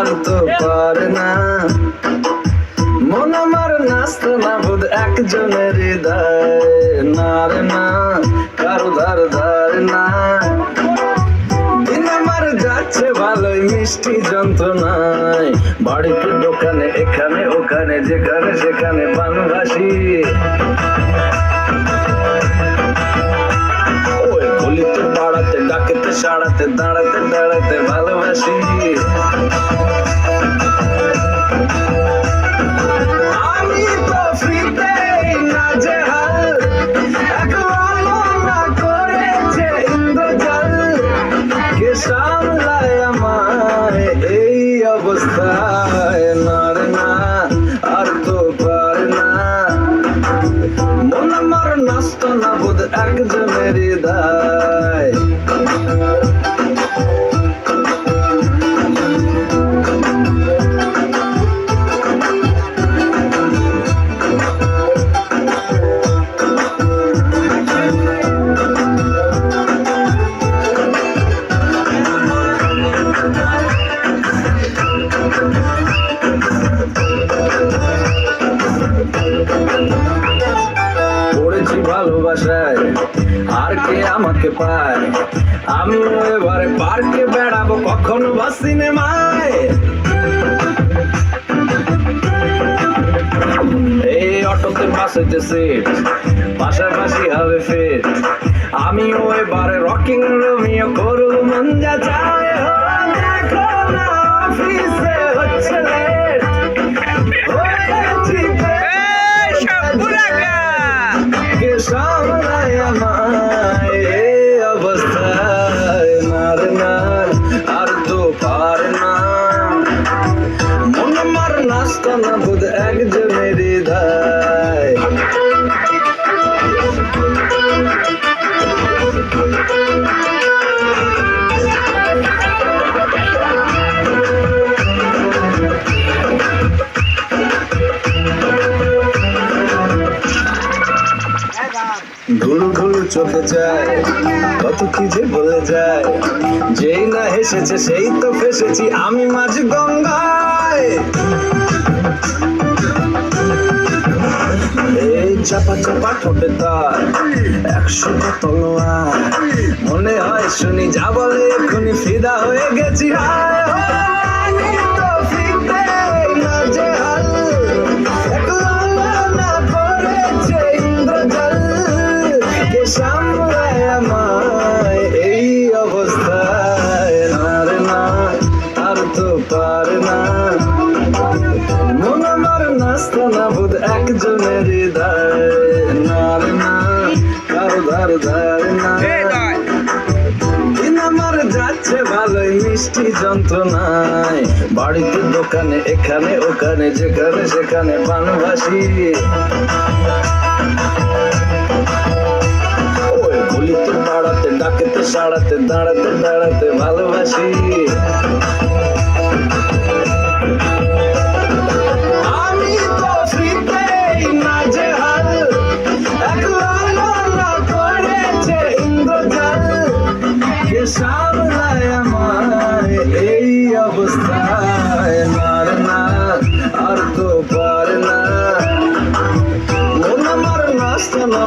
আর তো পারে না, মন আমার নাচতো না বোধ একজনের হৃদয়, না রে না কারো ধার ধার না। দিন আমার যাচ্ছে ভালোই মিষ্টি যন্ত্রণায়, বাড়িতে দোকানে এখানে ওখানে যেখানে সেখানে বানভাসি। ওই গলিতে পাড়াতে ডাকেতে সাড়াতে দাঁড়াতে দাঁড়াতে ভালোবাসি। আমি তো ফ্রিতেই নাজেহাল, একবারও না করেছে ইন্দ্রজাল, কে সামলায় আমায় এই অবস্থায়, না রে না আর তো পারে না, মন আমার নাচতো না বোধ একজনের হৃদয়। পড়েছি ভালোবাসায় আর কে আমাকে পায়, আমিও এবারে পার্কে বেড়াবো কখনো বা সিনেমায়। এই অটোতে বাসেতে সিট পাশাপাশি হবে ফিট, আমিও এবারে রকিং রোমিও করব মন যা চায়। দেখো না অফিসে হচ্ছে লেট, হয়েছি কে সামলায় আমায় এই অবস্থায়, না রে না আর তো পারে না, মন আমার নাচতো না বোধ একজনের হৃদয়। ধুলু ধুলু চোখে যায় কত কি যে বলে যায়, যেই না হেসেছে সেই তো ফেসেছি আমি মাঝ গঙ্গায়। এই চাপা চাপা ঠোঁটে তার 100টা তলোয়ার, মনে হয় শুনি যা বলে এখনই ফিদা হয়ে গেছি। হায় আমি তো ফিরতেই নাজেহাল, একলা না করেছে ইন্দ্রজাল, কে সামলায় আমায় এই অবস্থায়, না রে না আর তো পারে না, মন আমার নাচতো না বোধ একজনের হৃদয়, না রে না কারো ধার ধার না। দিন আমার যাচ্ছে ভালোই মিষ্টি যন্ত্রণায়, বাড়িতে দোকানে এখানে ওখানে যেখানে সেখানে বানভাসি। ওই গলিতে পাড়াতে ডাকেতে সাড়াতে দাঁড়াতে দাঁড়াতে ভালোবাসি। আমি তো ফ্রিতেই নাজেহাল, একবারও না করেছে ইন্দ্রজাল, কে সামলায় আমায় এই অবস্থায়, না রে না আর তো পারে না, মন আমার নাচতো না